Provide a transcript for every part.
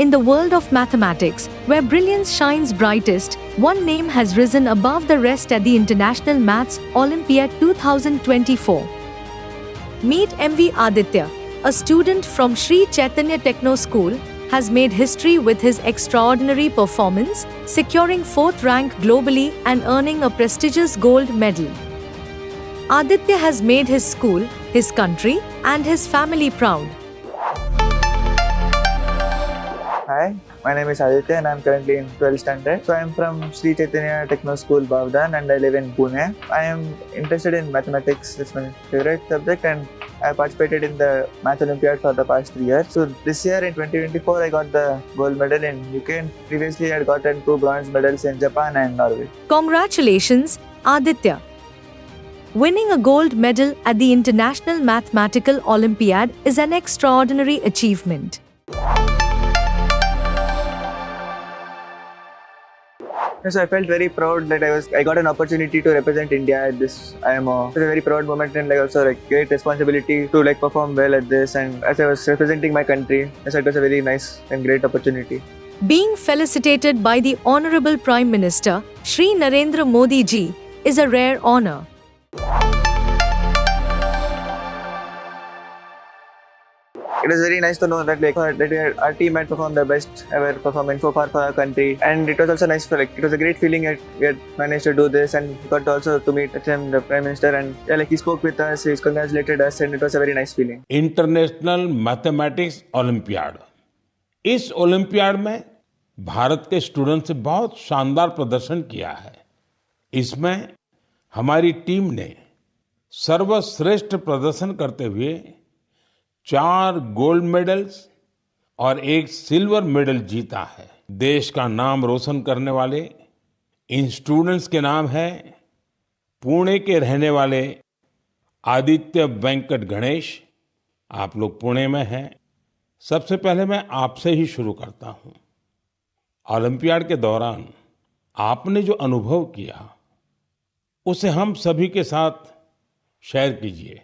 In the world of mathematics, where brilliance shines brightest, one name has risen above the rest at the International Maths Olympiad 2024. Meet MV Adithya, a student from Sri Chaitanya Techno School, has made history with his extraordinary performance, securing 4th rank globally and earning a prestigious gold medal. Adithya has made his school, his country, and his family proud. Hi, my name is Adithya and I am currently in 12th standard. So I am from Sri Chaitanya Techno School, Bavdan, and I live in Pune. I am interested in mathematics. It's my favorite subject and I participated in the Math Olympiad for the past 3 years. So this year in 2024, I got the gold medal in UK and previously I had gotten 2 bronze medals in Japan and Norway. Congratulations, Adithya! Winning a gold medal at the International Mathematical Olympiad is an extraordinary achievement. So I felt very proud that I got an opportunity to represent India at this IMO. It was a very proud moment and also great responsibility to perform well at this, and as I was representing my country, so it was a very nice and great opportunity. Being felicitated by the Honorable Prime Minister, Shri Narendra Modi ji, is a rare honor. It was very nice to know that that our team had performed the best ever performance so far for our country, and it was also nice for it was a great feeling that we had managed to do this, and got also to meet him, the Prime Minister, and he spoke with us, he congratulated us, and it was a very nice feeling. International mathematics olympiad, इस olympiad में भारत के students ने बहुत शानदार प्रदर्शन किया है। इसमें हमारी टीम ने सर्वश्रेष्ठ प्रदर्शन करते हुए 4 गोल्ड मेडल्स और 1 सिल्वर मेडल जीता है। देश का नाम रोशन करने वाले इन स्टूडेंट्स के नाम है पुणे के रहने वाले आदित्य वेंकट गणेश। आप लोग पुणे में हैं। सबसे पहले मैं आपसे ही शुरू करता हूं। ओलंपियाड के दौरान आपने जो अनुभव किया उसे हम सभी के साथ शेयर कीजिए।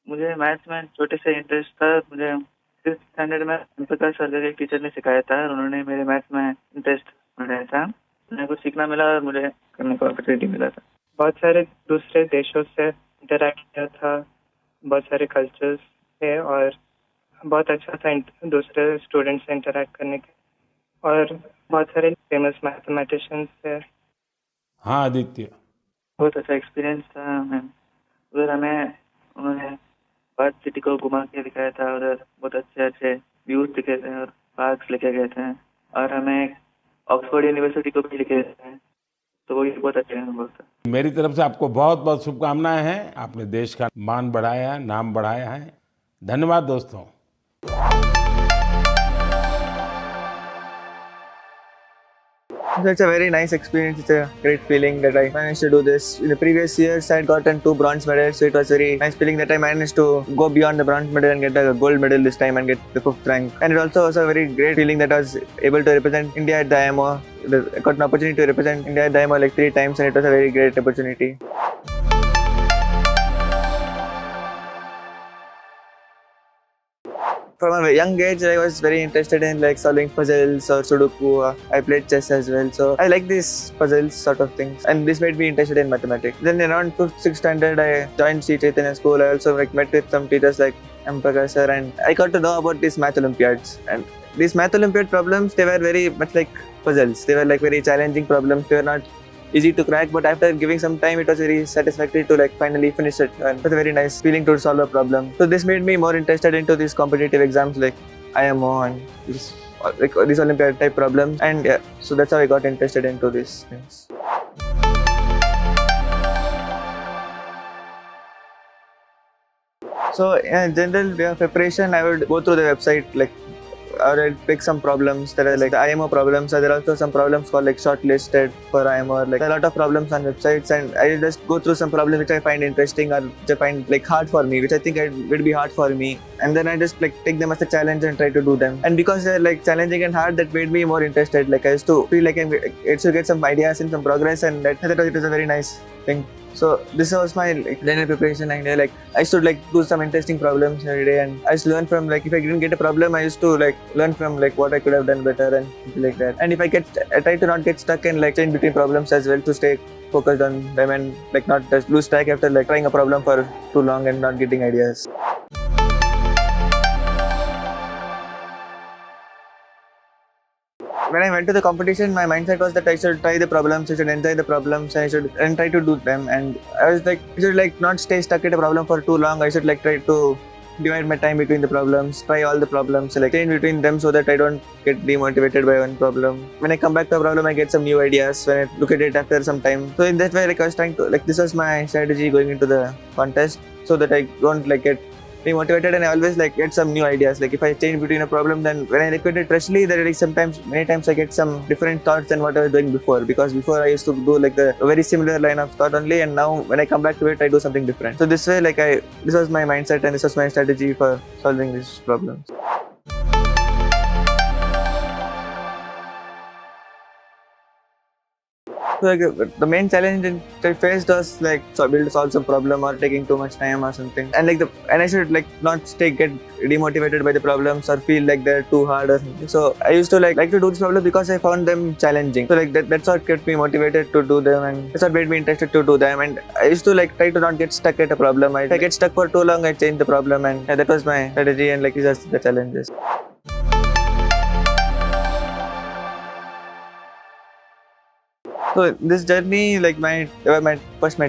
मुझे मैथ्स में छोटे से इंटरेस्ट था। मुझे 6th स्टैंडर्ड में प्रकाश सर के एक टीचर ने सिखाया था और उन्होंने मेरे मैथ्स में इंटरेस्ट बढ़ाया था। मुझे कुछ सीखना मिला और मुझे करने का अपॉर्चुनिटी मिला था। बहुत सारे दूसरे देशों से इंटरैक्ट किया था, बहुत सारे कल्चर्स थे और बहुत अच्छा था दूसरे स्टूडेंट्स से इंटरैक्ट करने के, और बहुत सारे फेमस मैथमेटिशियंस थे। हाँ आदित्य, बहुत अच्छा एक्सपीरियंस था मैम। उधर हमें उन्होंने बर्थ सिटी को घुमा के दिखाया था, उधर बहुत अच्छे अच्छे व्यूज दिखे थे और पार्क्स लेके गए थे, और हमें ऑक्सफोर्ड यूनिवर्सिटी को भी लेके गए थे, तो वो बहुत अच्छा अनुभव था। मेरी तरफ से आपको बहुत बहुत शुभकामनाएं हैं। आपने देश का मान बढ़ाया है, नाम बढ़ाया है। धन्यवाद दोस्तों। So it's a very nice experience. It's a great feeling that I managed to do this. In the previous years, I had gotten 2 bronze medals, so it was very nice feeling that I managed to go beyond the bronze medal and get a gold medal this time and get the 5th rank. And it also was a very great feeling that I was able to represent India at the IMO. I got an opportunity to represent India at the IMO 3 times, and it was a very great opportunity. From a young age, I was very interested in solving puzzles or Sudoku. I played chess as well, so I like these puzzles sort of things, and this made me interested in mathematics. Then around 5th, 6th standard, I joined Sri Chaitanya School. I also met with some teachers like M. Prakash sir, and I got to know about these math Olympiads. And these math Olympiad problems, they were very much like puzzles. They were very challenging problems. They were not easy to crack, but after giving some time, it was very satisfactory to finally finish it, and it was a very nice feeling to solve a problem. So this made me more interested into these competitive exams like IMO and these Olympiad type problems, and yeah, so that's how I got interested into these things. So in general preparation, I would go through the website or I'll pick some problems that are the IMO problems. So there are also some problems called shortlisted for IMO. There are a lot of problems on websites, and I just go through some problems which I find interesting or which I find hard for me, which I think would be hard for me, and then I just take them as a challenge and try to do them. And because they're challenging and hard, that made me more interested. I used to feel I should get some ideas and some progress, and that was a very nice thing. So this was my like linear preparation idea. Like I used to like do some interesting problems every day, and I used to learn from like if I didn't get a problem, I used to like learn from like what I could have done better and something like that. And if I try to not get stuck in like in between problems as well, to stay focused on them and like not just lose track after like trying a problem for too long and not getting ideas. When I went to the competition, my mindset was that I should try the problems, I should enjoy the problems, and try to do them. And I was like, I should like not stay stuck at a problem for too long. I should like try to divide my time between the problems, try all the problems, like stay in between them so that I don't get demotivated by one problem. When I come back to a problem, I get some new ideas when I look at it after some time. So in that way, like I was trying to like this was my strategy going into the contest so that I don't like get demotivated, and I always like get some new ideas. Like if I change between a problem, then when I repeat it freshly, there like many times I get some different thoughts than what I was doing before. Because before I used to do like the very similar line of thought only, and now when I come back to it, I do something different. So this way, like this was my mindset and this was my strategy for solving these problems. So like the main challenge I faced was like able to solve some problem or taking too much time or something, and I should like not get demotivated by the problems or feel like they're too hard or something. So I used to like to do this problem because I found them challenging. So like that's what kept me motivated to do them, and that's what made me interested to do them. And I used to like try to not get stuck at a problem. If I get stuck for too long, I change the problem, and that was my strategy. And like these are the challenges. So this journey, like my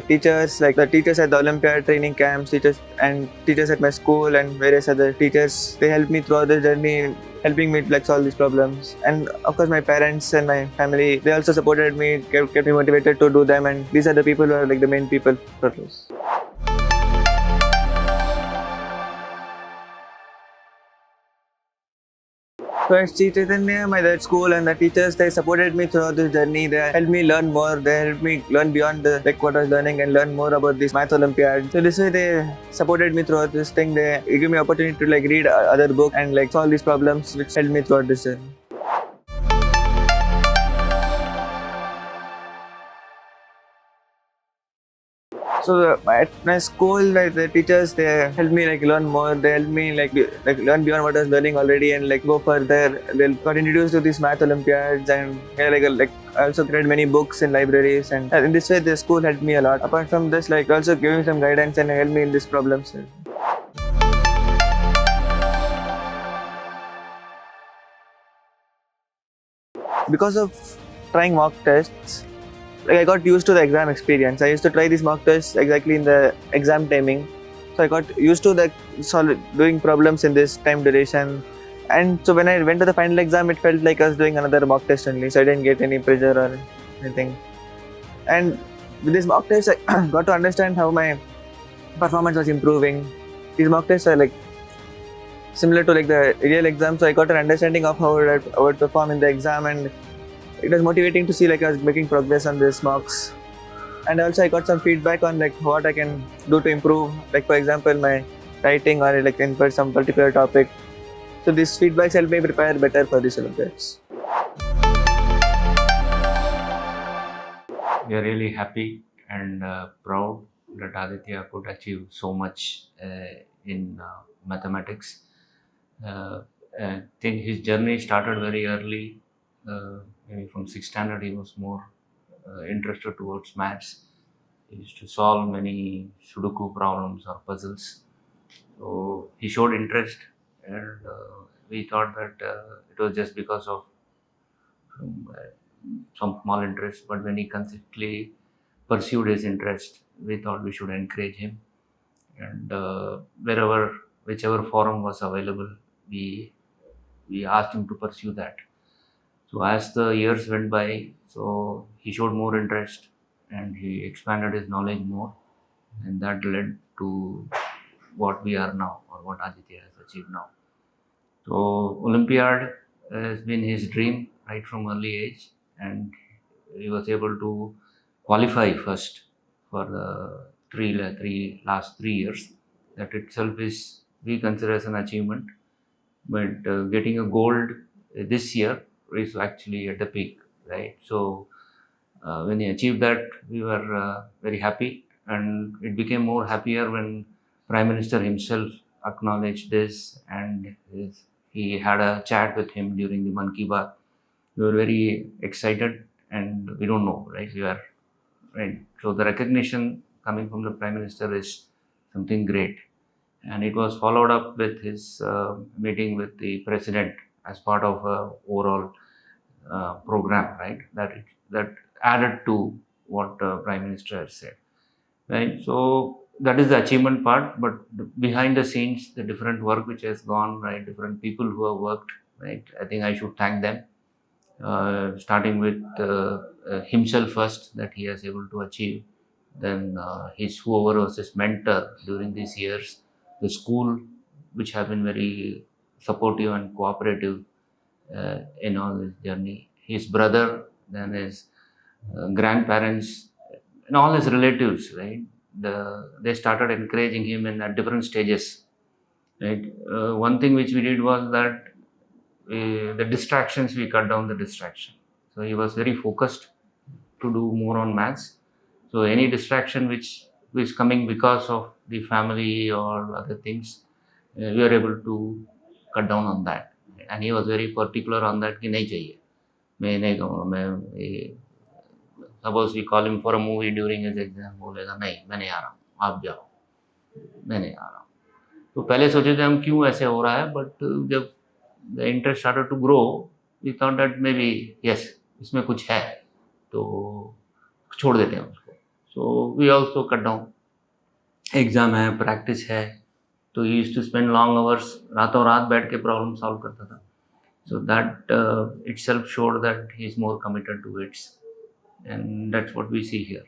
teachers, like the teachers at the Olympiad training camps, teachers at my school and various other teachers, they helped me throughout the journey, helping me like solve these problems. And of course my parents and my family, they also supported me, kept me motivated to do them, and these are the people who are like the main people for this. So at Sri Chaitanya, my school and the teachers, they supported me throughout this journey. They helped me learn more. They helped me learn beyond what I was learning and learn more about this Math Olympiad. So this way they supported me throughout this thing. They gave me opportunity to like read other books and like solve these problems, which helped me throughout this journey. So at my school, like the teachers, they helped me like learn more. They helped me like learn beyond what I was learning already and like go further. They got introduced to these Math Olympiads, and like I also read many books in libraries, and in this way the school helped me a lot. Apart from this, like also giving some guidance and helped me in these problems. Because of trying mock tests, like I got used to the exam experience. I used to try these mock tests exactly in the exam timing, so I got used to the doing problems in this time duration. And so when I went to the final exam, it felt like I was doing another mock test only, so I didn't get any pressure or anything. And with this mock test, I got to understand how my performance was improving. These mock tests are like similar to like the real exam, so I got an understanding of how I would perform in the exam, and it was motivating to see like I was making progress on these mocks. And also I got some feedback on like what I can do to improve, like for example my writing or like in for some particular topic. So these feedbacks help me prepare better for these Olympiads. We are really happy and proud that Adithya could achieve so much in mathematics. I think his journey started very early. Maybe from 6th standard, he was more interested towards maths. He used to solve many Sudoku problems or puzzles. So he showed interest, and we thought that it was just because of some small interest. But when he consistently pursued his interest, we thought we should encourage him. And whichever forum was available, we asked him to pursue that. So as the years went by, so he showed more interest and he expanded his knowledge more, and that led to what we are now, or what Adithya has achieved now. So Olympiad has been his dream right from early age, and he was able to qualify first for the last 3 years. That itself is, we consider as an achievement. But getting a gold this year is actually at the peak, right? So when he achieved that, we were very happy, and it became more happier when Prime Minister himself acknowledged this, and he had a chat with him during the Man Ki Baat. We were very excited, and we don't know, right? We are right. So the recognition coming from the Prime Minister is something great, and it was followed up with his meeting with the President as part of a overall program, right? That added to what Prime Minister has said, right? So that is the achievement part, but behind the scenes, the different work which has gone, right? Different people who have worked, right? I think I should thank them, starting with himself first, that he was able to achieve. Then whoever was his mentor during these years, the school, which have been very supportive and cooperative in all this journey. His brother, then his grandparents, and all his relatives, right? They started encouraging him at different stages, right? One thing which we did was that the distractions, we cut down the distraction. So he was very focused to do more on maths. So any distraction which is coming because of the family or other things, we were able to cut down on that. And he was very particular on that कि नहीं चाहिए, मैं नहीं कहूँगा, मैं suppose we call him for a movie during his exam, बोलेगा नहीं मैं नहीं आ रहा हूँ, आप जाओ, मैं नहीं आ रहा हूँ. तो पहले सोचे थे हम क्यों ऐसे हो रहा है, but जब the interest started to grow, we thought that maybe yes, इसमें कुछ है, तो छोड़ देते हैं उसको. So we also cut down. Exam है, प्रैक्टिस है, तो he used to spend long hours, रातों रात बैठ के प्रॉब्लम सॉल्व करता था. So that itself showed that he is more committed to it, and that's what we see here.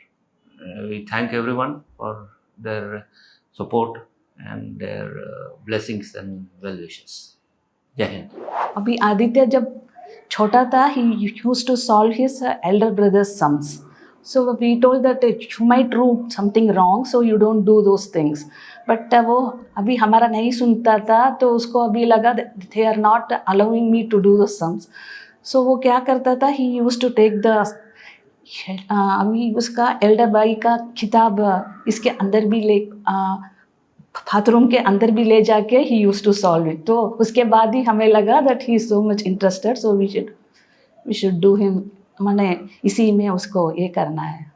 We thank everyone for their support and their blessings and well wishes. Jai Hind. अभी आदित्य जब छोटा था, he used to solve his elder brother's sums. So we told that you might do something wrong, so you don't do those things. But वो अभी हमारा नहीं सुनता था, तो उसको अभी लगा they are not allowing me to do the sums. So वो क्या करता था, he used to take the अभी उसका elder भाई का किताब इसके अंदर भी ले बाथरूम के अंदर भी ले जाके he used to solve it. तो उसके बाद ही हमें लगा that he is so much interested, so we should do him, माने इसी में उसको ये करना है.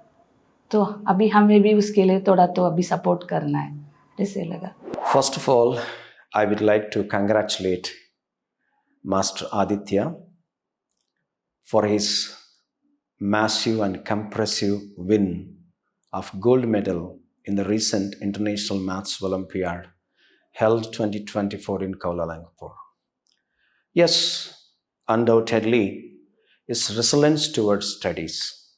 तो अभी हमें भी उसके लिए थोड़ा तो अभी सपोर्ट करना है, ऐसे लगा. First of all, I would like to congratulate Master Adithya for his massive and compressive win of gold medal in the recent International Maths Olympiad held 2024 in Kuala Lumpur. Yes, undoubtedly, his resilience towards studies,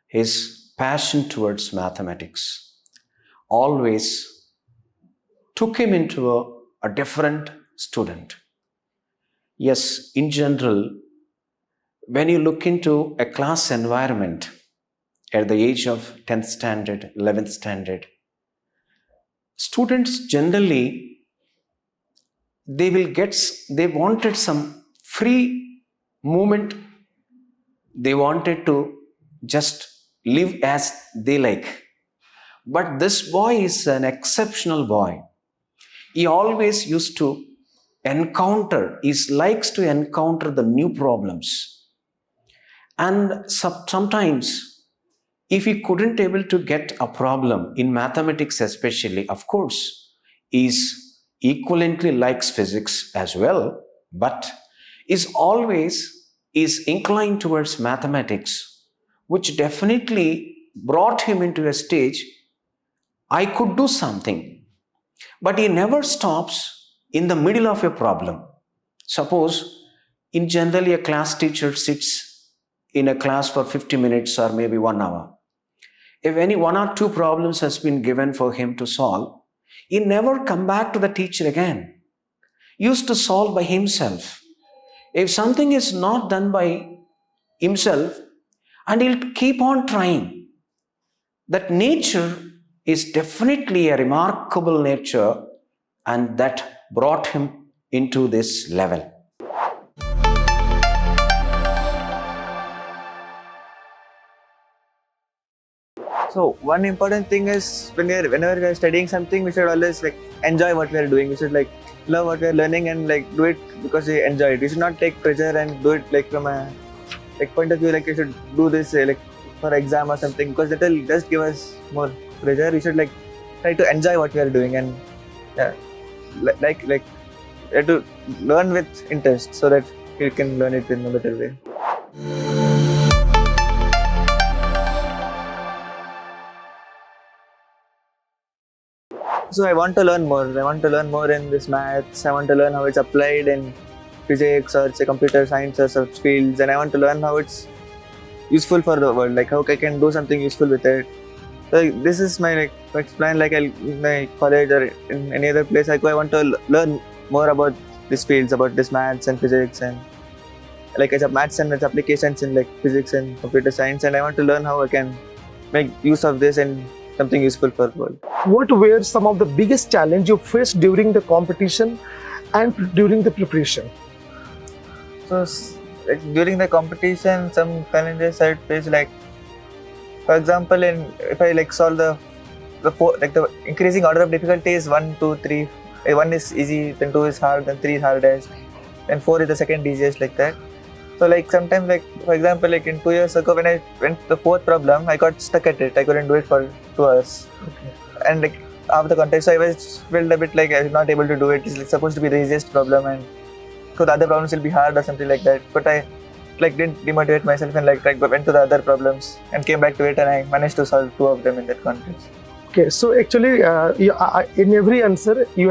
his passion towards mathematics always took him into a different student. Yes, in general, when you look into a class environment at the age of 10th standard, 11th standard, students generally, they wanted some free movement. They wanted to just live as they like. But this boy is an exceptional boy. He always used to encounter, he likes to encounter the new problems. And sometimes, if he couldn't able to get a problem in mathematics especially, of course, he equivalently likes physics as well, but is inclined towards mathematics, which definitely brought him into a stage, I could do something. But he never stops in the middle of a problem. Suppose, in generally a class teacher sits in a class for 50 minutes or maybe 1 hour. If any 1 or 2 problems has been given for him to solve, he never come back to the teacher again. He used to solve by himself. If something is not done by himself, and he'll keep on trying. That nature is definitely a remarkable nature, and that brought him into this level. So one important thing is whenever we are studying something, we should always like enjoy what we are doing. We should like love what we are learning and like do it because we enjoy it. We should not take pressure and do it like from a like point of view like you should do this like for exam or something, because that will just give us more pressure. We should like try to enjoy what we are doing and like we have to learn with interest so that you can learn it in a better way. So I want to learn more. I want to learn more in this maths. I want to learn how it's applied in physics or say computer science or such fields, and I want to learn how it's useful for the world, like how I can do something useful with it. So this is my like plan. Like in my college or in any other place I go, I want to learn more about these fields, about this maths and physics, and like it's a maths and its applications in like physics and computer science, and I want to learn how I can make use of this and something useful for the world. What were some of the biggest challenge you faced during the competition and during the preparation? So like during the competition, some challenges I faced, like for example, if I like solve the four, like the increasing order of difficulty is 1, 2, 3. 1 is easy, then 2 is hard, then 3 is hardest, and 4 is the second easiest, like that. So like sometimes, like for example, like in 2 years ago when I went to the fourth problem, I got stuck at it. I couldn't do it for 2 hours. Okay. And like after the contest, so I was felt a bit like I was not able to do it. It's like supposed to be the easiest problem, and so the other problems will be hard or something like that. But I like didn't demotivate myself and like went to the other problems and came back to it, and I managed to solve 2 of them in that contest. Okay, so actually in every answer you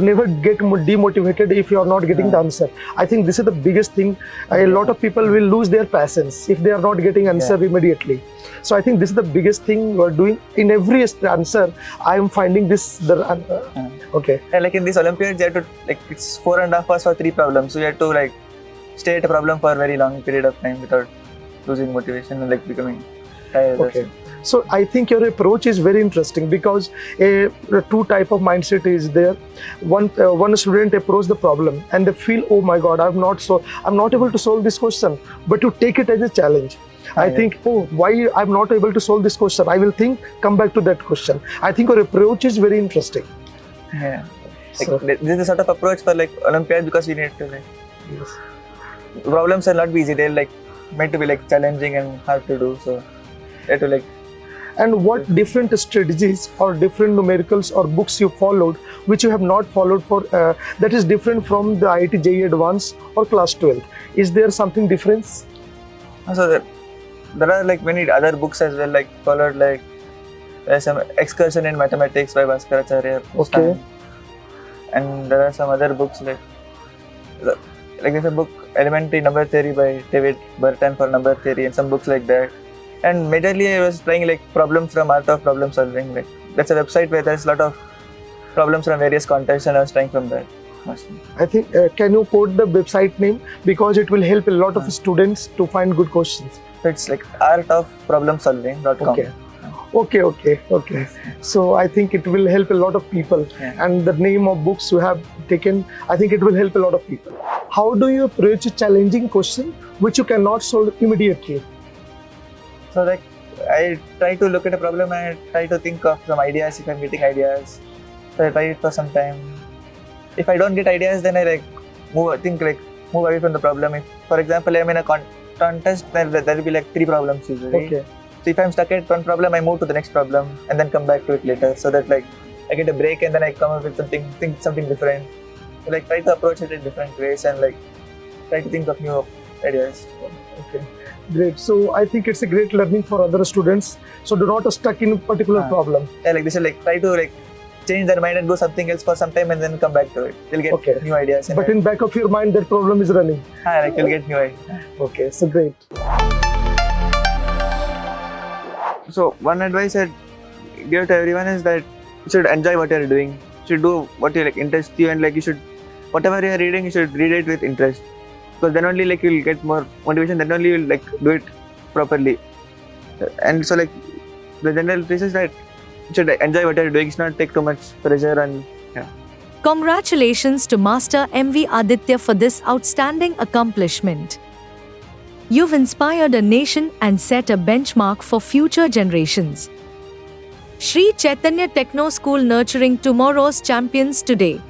never get demotivated if you are not getting the answer. I think this is the biggest thing. A lot of people will lose their patience if they are not getting answer immediately. So I think this is the biggest thing you are doing. In every answer, I am finding this. Okay. And like in this Olympiad, you have to like it's 4.5 hours for 3 problems. So you have to like stay at a problem for a very long period of time without losing motivation and like becoming tired. Okay. So I think your approach is very interesting because a two type of mindset is there. One student approach the problem and they feel, oh my God, I'm not able to solve this question. But you take it as a challenge. I think, oh, why I'm not able to solve this question? I will come back to that question. I think your approach is very interesting. Yeah. Like, this is the sort of approach for like Olympiad, because we need to like problems will not be easy. They're like meant to be like challenging and hard to do. So you have to like. And what different strategies or different numericals or books you followed which you have not followed for that is different from the IIT JEE Advanced or class 12? Is there something difference? So there are like many other books as well, like followed like there's some Excursion in Mathematics by Bhaskaracharya. Okay. And there are some other books like there's a book Elementary Number Theory by David Burton for number theory, and some books like that. And majorly I was trying like problems from Art of Problem Solving. Like that's a website where there's a lot of problems from various contexts, and I was trying from that. I think can you quote the website name, because it will help a lot of students to find good questions. So it's like artofproblemsolving.com. Okay. So I think it will help a lot of people. Yeah. And the name of books you have taken, I think it will help a lot of people. How do you approach a challenging question which you cannot solve immediately? So like I try to look at a problem and I try to think of some ideas if I'm getting ideas. So I try it for some time. If I don't get ideas, then I like move away from the problem. If, for example, I'm in a contest, then there will be like 3 problems usually. Okay. So if I'm stuck at one problem, I move to the next problem and then come back to it later. So that like I get a break and then I come up with something different. So like try to approach it in different ways and like try to think of new ideas. Okay. Great. So I think it's a great learning for other students. So do not stuck in a particular problem. Yeah, like they should like try to like change their mind and do something else for some time and then come back to it. They'll get new ideas. But in back of your mind, that problem is running. Like you'll get new ideas. Okay, so great. So one advice I'd give to everyone is that you should enjoy what you're doing. You should do what you like interests you, and like you should, whatever you're reading, you should read it with interest. Because then only like you'll get more motivation, then only you'll like do it properly. And so like the general thesis is that you should enjoy what you're doing, you should not take too much pressure and Congratulations to Master MV Adithya for this outstanding accomplishment. You've inspired a nation and set a benchmark for future generations. Sri Chaitanya Techno School nurturing tomorrow's champions today.